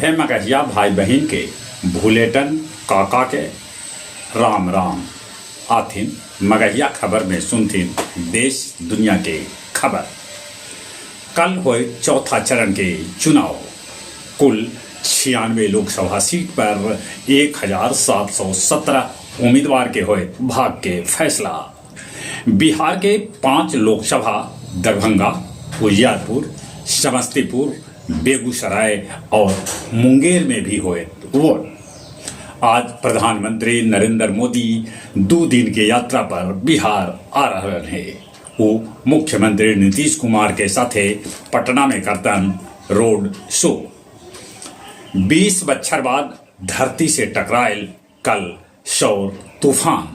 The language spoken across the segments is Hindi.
सभे मगहिया भाई बहन के भूलेटन काका के राम राम आथिन। मगहिया खबर में सुनथिन देश दुनिया के खबर। कल हुए चौथा चरण के चुनाव। कुल 96 लोकसभा सीट पर 1717 उम्मीदवार के हुए भाग के फैसला। बिहार के 5 लोकसभा दरभंगा, उजियारपुर, समस्तीपुर, बेगूसराय और मुंगेर में भी हुए वोट। आज प्रधानमंत्री नरेंद्र मोदी 2 दिन की यात्रा पर बिहार आ रहे हैं। वो मुख्यमंत्री नीतीश कुमार के साथे पटना में करतन रोड शो। 20 बछर बाद धरती से टकरायल कल सौर तूफान।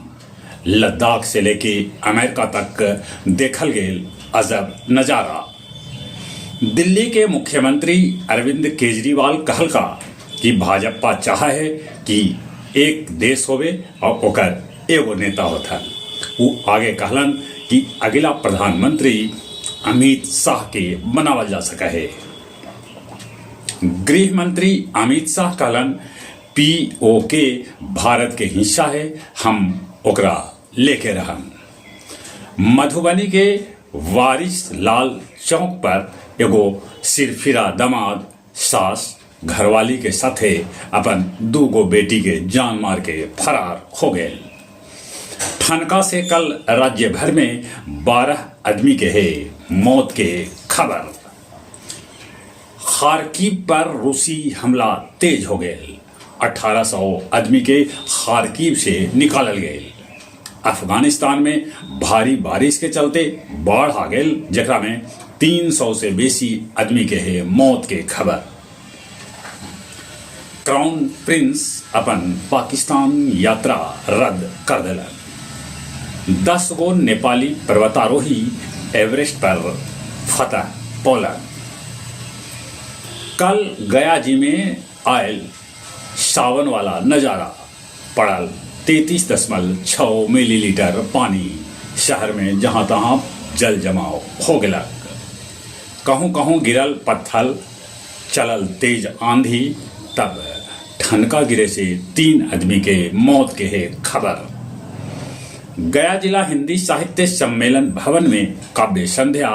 लद्दाख से लेके अमेरिका तक देखल गेल अजब नजारा। दिल्ली के मुख्यमंत्री अरविंद केजरीवाल कहलका कि भाजपा चाहे कि एक देश होवे और ओकर एगो नेता होता। वो आगे कहलन कि अगला प्रधानमंत्री अमित शाह के बनावल जा सके है। गृह मंत्री अमित शाह कहलन पीओके भारत के हिस्सा है, हम ओकरा लेके रहन। मधुबनी के वारिस लाल चौक पर एगो सिरफिरा दमाद सास घरवाली के साथे अपन 2 गो बेटी के जान मार के फरार हो गए। ठनका से कल राज्य भर में 12 आदमी के है मौत के खबर। खार्किव पर रूसी हमला तेज हो गए। 1800 आदमी के खार्किव से निकालल गए। अफगानिस्तान में भारी बारिश के चलते बाढ़ आ गए, जकरा में 300 से बेसी आदमी के है मौत के खबर। क्राउन प्रिंस अपन पाकिस्तान यात्रा रद्द कर दिलन। 10 गो नेपाली पर्वतारोही एवरेस्ट पर फतह पौलन। कल गया जी में आयल सावन वाला नजारा। पड़ल 33.6 मिलीलीटर पानी। शहर में जहां तहां जल जमाव हो गया। कहूं कहूं गिरल पत्थर, चलल तेज आंधी, तब ठनका गिरे से 3 आदमी के मौत के है खबर। गया जिला हिंदी साहित्य सम्मेलन भवन में काव्य संध्या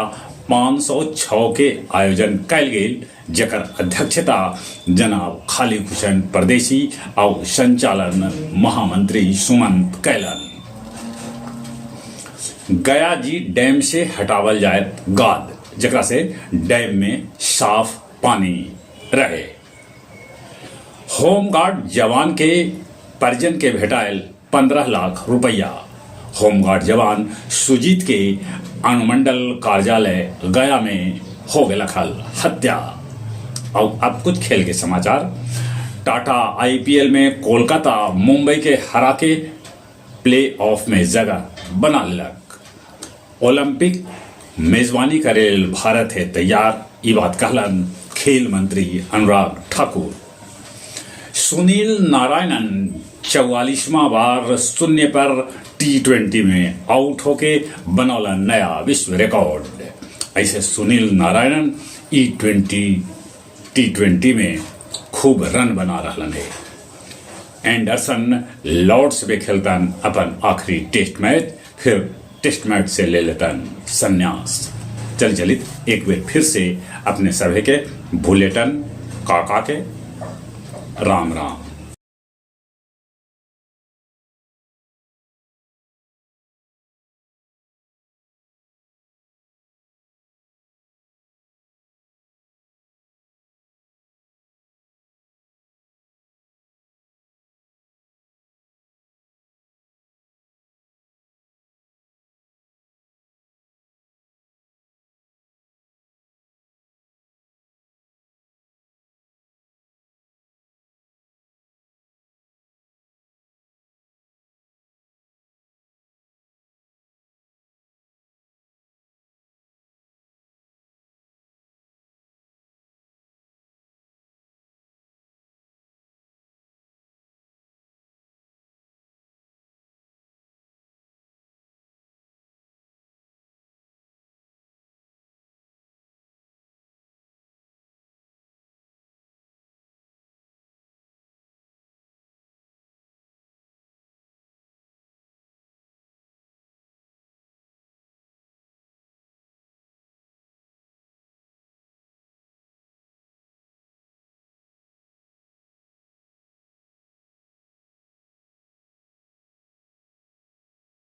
506 के आयोजन कल गेल, जकर अध्यक्षता जनाब खाली हुसैन परदेसी और संचालन महामंत्री सुमंत कैलन। गया जी डैम से हटावल जाए गाद, जकरा से डैम में साफ पानी रहे। होमगार्ड जवान के परिजन के भेटायल 15 लाख रुपया। होमगार्ड जवान सुजीत के अनुमंडल कार्यालय गया में हो गया खल हत्या। और अब कुछ खेल के समाचार। टाटा आईपीएल में कोलकाता मुंबई के हरा के प्ले ऑफ में जगह बना लेलक। ओलंपिक मेजबानी करेल भारत है तैयार, ये बात कहलन खेल मंत्री अनुराग ठाकुर। सुनील नारायणन 44वां बार शून्य पर T20 में आउट होके बनौला नया विश्व रिकॉर्ड। ऐसे सुनील नारायणन T20 में खूब रन बना रहलन है। एंडरसन लॉर्ड्स में खेलतन अपन आखिरी टेस्ट मैच, फिर टेस्ट मैच से ले लेतन संन्यास। चलित एक बार फिर से अपने सभी के भूलेटन काका के राम राम।